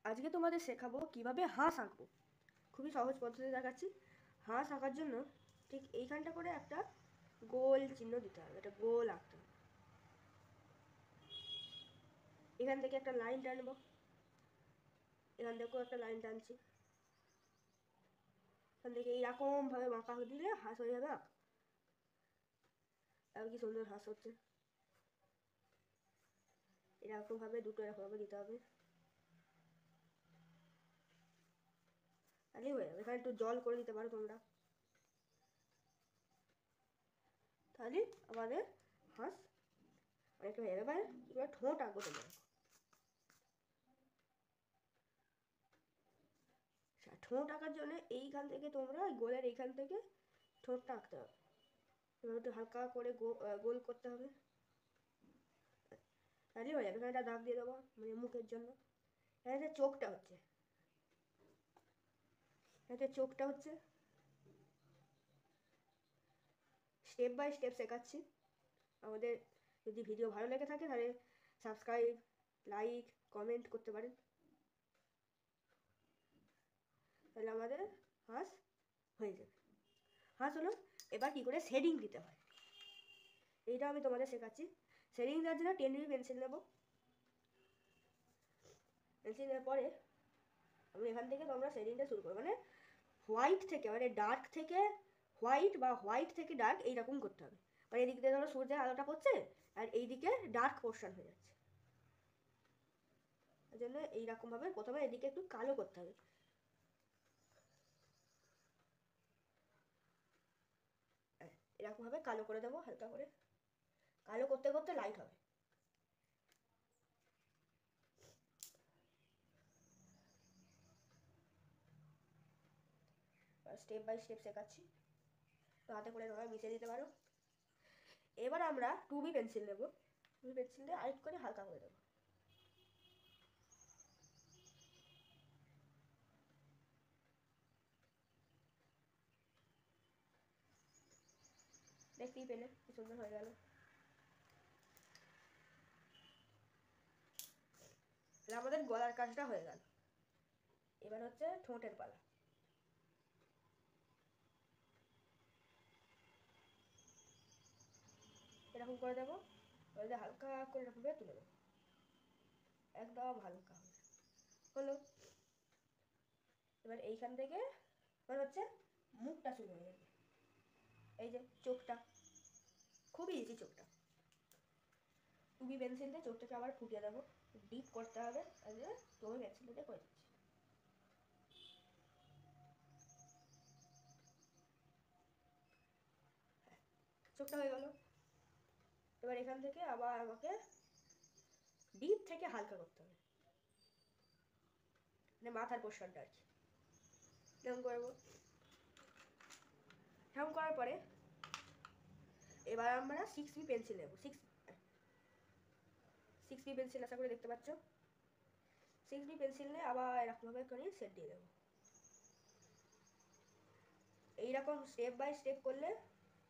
আজকে তোমাদের শেখাবো কিভাবে হাঁস আঁকবো। খুবই সহজ পদ্ধতি দেখাচ্ছি। হাঁস আঁকার জন্য ঠিক এইখানটা করে একটা গোল চিহ্ন দিতে হবে, একটা গোল আঁকতে হবে। এখান থেকে একটা লাইন টানবো, এখান থেকেও একটা লাইন টানছি, এখান থেকে এইরকমভাবে বাঁকা দিলে হাঁস হয়ে যাবে আঁকা। আর কি সুন্দর হাঁস হচ্ছে। এরকমভাবে দুটো এরকমভাবে দিতে হবে, তাহলেই হয়ে যাবে। এখানে একটু জল করে দিতে পারো তোমরা, তাহলে আমাদের হাঁস অনেকটা হয়ে যাবে। এবার ঠোঁট আঁকবো তোমরা। ঠোঁট আঁকার জন্য এইখান থেকে তোমরা গোলের এইখান থেকে ঠোঁটটা আঁকতে হবে। একটু হালকা করে গোল করতে হবে, তাহলেই হয়ে যাবে। এখানে একটা দাগ দিয়ে দেবো মানে মুখের জন্য। এখানে চোখটা হচ্ছে, এখানে চোখটা হচ্ছে। স্টেপ বাই স্টেপ শেখাচ্ছি। আমাদের যদি ভিডিও ভালো লেগে থাকে তাহলে সাবস্ক্রাইব, লাইক, কমেন্ট করতে পারেন। তাহলে আমাদের হাঁস হয়ে যাবে। হাঁস হলো। এবার কি করে শেডিং দিতে হয় এইটা আমি তোমাদের শেখাচ্ছি। শেডিং দেওয়ার জন্য 10B পেন্সিল নেবো। পেন্সিল নেওয়ার পরে আমি এখান থেকে তোমরা শেডিংটা শুরু করো, মানে হোয়াইট থেকে, মানে ডার্ক থেকে হোয়াইট বা হোয়াইট থেকে ডার্ক এইরকম করতে হবে। মানে এদিক দিয়ে ধরো সূর্যের আলোটা পড়ছে আর এইদিকে ডার্ক পোর্শন হয়ে যাচ্ছে, তার জন্য এইরকমভাবে প্রথমে এদিকে একটু কালো করতে হবে। এরকমভাবে কালো করে দেবো হালকা করে। কালো করতে করতে লাইট হবে। স্টেপ বাই স্টেপ শেখাচ্ছি, তো হাতে করে তোমরা মিশিয়ে দিতে পারো। এবার আমরা 2B পেন্সিল নেবো। 2B পেন্সিল দিয়ে আরেকটু করে হালকা করে দেবো। দেখতেই পেলে কি সুন্দর হয়ে গেল। আমাদের গলার কাজটা হয়ে গেল। এবার হচ্ছে ঠোঁটের পালা। এরকম করে দেবো, হালকা করে এরকম করে তুলে দেবো, একদম হালকা হলো। এবার এইখান থেকে এবার হচ্ছে মুখটা শুরু হয়ে যাবে। এই যে চোখটা, খুবই ইজি চোখটা। 2B পেন্সিল দিয়ে চোখটাকে আবার ফুটিয়ে দেবো, ডিপ করতে হবে। আর 2B পেন্সিল দিয়ে করে দিচ্ছি। চোখটা হয়ে গেল। এবার এখান থেকে আবার আমাকে ডিপ থেকে হালকা করতে হবে, মানে মাথার পোর্শনটা আর কি। এরকম করবো। এরকম করার পরে এবার আমরা 6B পেন্সিল নেবো। 6B পেন্সিল আশা করে দেখতে পাচ্ছ। 6B পেন্সিল নিয়ে আবার এরকমভাবে করে সেট দিয়ে দেবো। এইরকম স্টেপ বাই স্টেপ করলে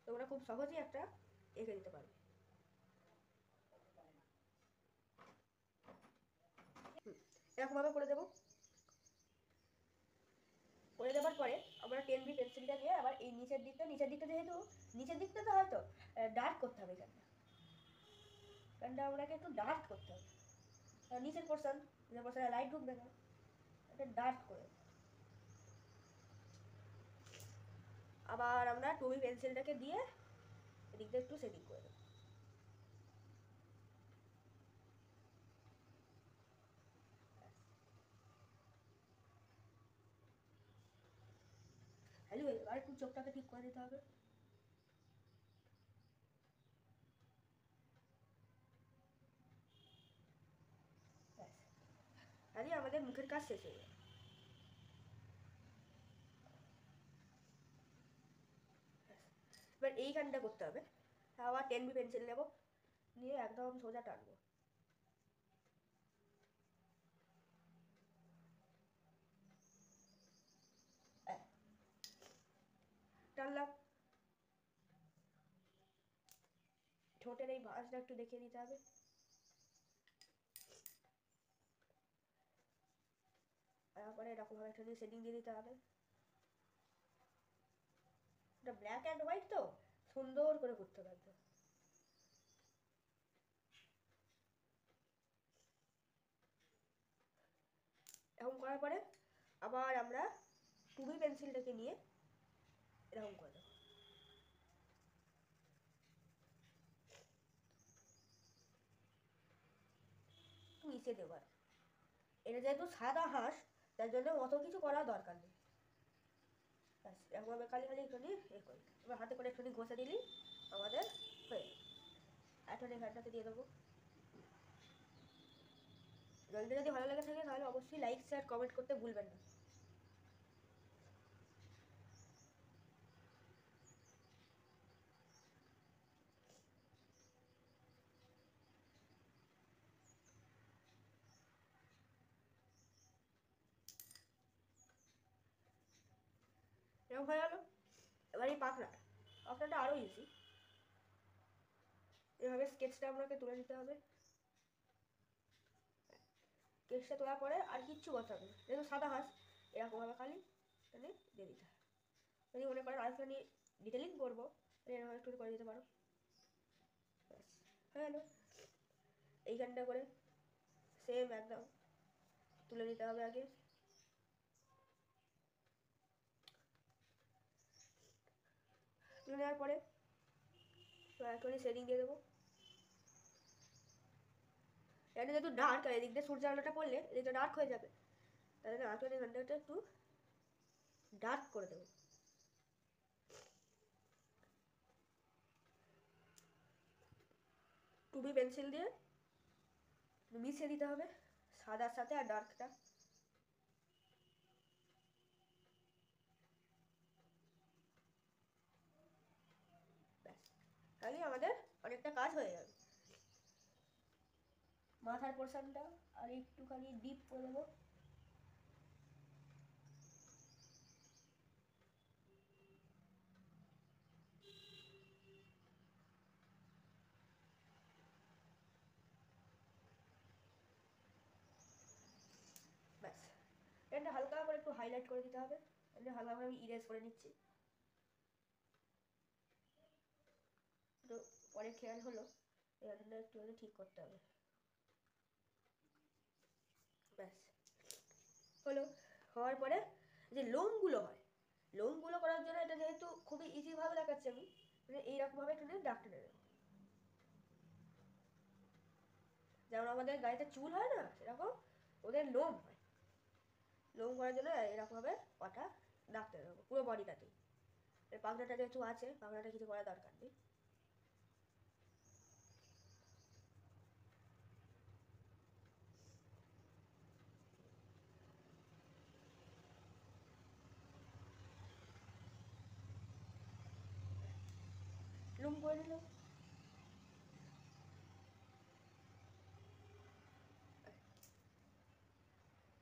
তোমরা খুব সহজেই একটা এঁকে দিতে পারবে। এরকমভাবে করে দেবো। করে দেওয়ার পরে আমরা 10B পেন্সিলটা দিয়ে আবার এই নিচের দিকটা যেহেতু নিচের দিকটা তো হয়তো ডার্ক করতে হবে। এখানটা আপনাকে একটু ডার্ক করতে হবে। নিচের পোর্শন, যে পোর্শনে লাইট ঢুকবে না, এটা ডার্ক করে। আবার আমরা 2B পেন্সিলটাকে দিয়ে এদিকটা একটু সেটিং করে দেবো। হ্যালো, এবার একটু চোখটাকে ঠিক করে দিতে হবে। তাহলে আমাদের মুখের কাজ শেষ হয়ে যাবে। এবার এইখানটা করতে হবে। আবার 10B পেন্সিল নেবো, নিয়ে একদম সোজা টানবো। টানলাম। ঠোঁটের এই ভাঁজটা একটু দেখিয়ে দিতে হবে। তারপরে এরকমভাবে একটু শেডিং দিয়ে দিতে হবে। এটা ব্ল্যাক অ্যান্ড হোয়াইট তো সুন্দর করে করতে পারবে। এরকম করার পরে আবার আমরা 2B পেন্সিলটাকে নিয়ে এরকম করে দেবো। মিশিয়ে দেবো। এটা যেহেতু সাদা হাঁস তার জন্য অত কিছু করার দরকার নেই। ব্যাস এরকমভাবে খালি খালি একটুখানি এ করি, এবার হাতে করে একটুখানি ঘষে দিলেই আমাদের হয়ে একটুখানি ঘাটটাতে দিয়ে দেবো। জলটা যদি ভালো লেগে থাকে তাহলে অবশ্যই লাইক শেয়ার কমেন্ট করতে ভুলবেন না। এরকম হয়ে গেল। এবার এই পাখনাটা আরও ইজি। এভাবে স্কেচটা আপনাকে তুলে নিতে হবে। স্কেচটা তোলার পরে আর কিচ্ছু করতে হবে না, যেহেতু সাদা হাঁস এরকমভাবে খালি এখানে দিয়ে দিতে হবে। যদি মনে করেন আরেকটুখানি ডিটেলিং করবো এরকম একটু করে দিতে পারো। ব্যাস হয়ে গেল। এইখানটা করে সেম একদম তুলে নিতে হবে আগে। তুলে নেওয়ার পরে একটুখানি শেডিং দিয়ে দেবো। এটা যেহেতু ডার্ক আর এদিক দিয়ে সূর্যের আলোটা পড়লে এদিকটা ডার্ক হয়ে যাবে, তাই জন্য আরেকটুখানি এখানটা একটু ডার্ক করে দেবো। 2B পেন্সিল দিয়ে মিশিয়ে দিতে হবে সাদার সাথে আর ডার্কটা। ব্যাস তাহলে আমাদের অনেকটা কাজ হয়ে যাবে। মাথার পোর্শনটা আর একটুখানি ডিপ করে দেবো। ব্যাস এটা হালকা করে একটু হাইলাইট করে দিতে হবে। এটা হালকা করে আমি ইরেজ করে নিচ্ছি। তো পরে খেয়াল হলো এখানটা একটু ঠিক করতে হবে। ব্যাস হলো। হওয়ার পরে যে লোমগুলো হয়, লোমগুলো করার জন্য এটা যেহেতু খুবই ইজিভাবে দেখাচ্ছি আমি, মানে এইরকমভাবে একটু দাগ টেনে দেবো। যেমন আমাদের গাড়িতে চুল হয় না সেরকম ওদের লোম হয়। লোম করার জন্য এরকমভাবে কটা দাগ টেনে দেবো পুরো বডিটাতেই। পাখনাটা যেহেতু আছে পাখনাটা কিছু করার দরকার নেই। লুম করে নিলাম।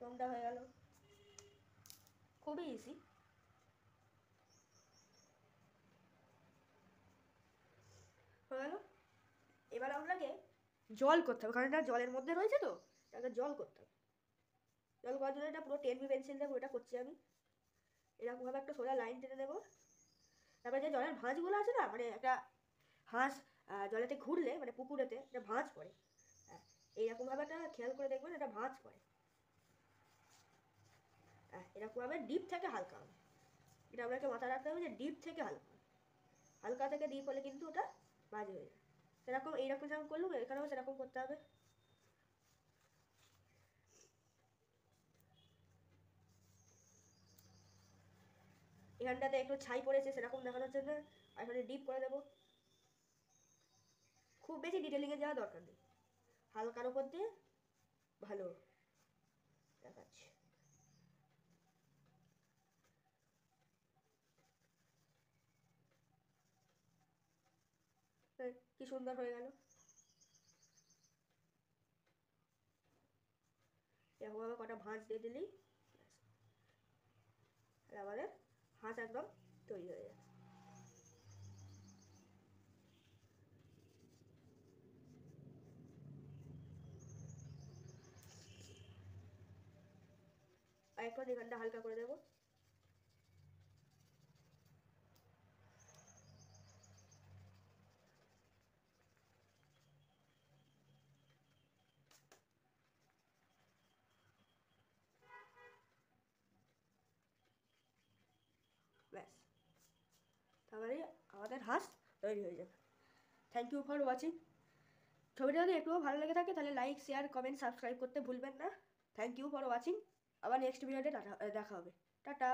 লোমটা হয়ে গেল, খুবই ইজি। হয়ে গেল। এবার আপনাকে জল করতে হবে, কারণ এটা জলের মধ্যে রয়েছে তো তাকে জল করতে হবে। জল করার জন্য এটা পুরো 10B পেন্সিল দেবো, এটা করছি আমি। এরকমভাবে একটা সোজা লাইন টেনে দেবো। তারপরে যে জলের ভাঁজগুলো আছে না, মানে একটা হাঁস জলেতে ঘুরলে মানে পুকুরেতে একটা ভাঁজ পড়ে, হ্যাঁ এইরকমভাবে একটা খেয়াল করে দেখবেন এটা ভাঁজ পড়ে। হ্যাঁ এরকমভাবে ডিপ থেকে হালকা হবে, এটা আপনাকে মাথায় রাখতে হবে যে ডিপ থেকে হালকা, হালকা থেকে ডিপ হলে কিন্তু ওটা ভাঁজ হয়ে যায়। সেরকম এইরকম যেমন করলুম এখানেও সেরকম করতে হবে। এখানটাতে একটু ছাই পড়েছে সেরকম দেখানোর জন্য আর এখানে ডিপ করে দেবো। খুব বেশি ডিটেলিংয়ে যাওয়া দরকার নেই, হালকার উপর দিয়ে ভালো দেখাচ্ছে। কি সুন্দর হয়ে গেল। এরকমভাবে কটা ভাঁজ দিয়ে দিলেই আমাদের হাঁস একদম তৈরি হয়ে যাবে। আর এখন এখানটা হালকা করে দেবো। ব্যাস, তাহলে আমাদের হাঁস তৈরি হয়ে যাবে। Thank you for watching. ছবিটা যদি একটুও ভালো লেগে থাকে তাহলে লাইক, শেয়ার, কমেন্ট, সাবস্ক্রাইব করতে ভুলবেন না। Thank you for watching. আবার নেক্সট ভিডিওতে দেখা হবে। টাটা।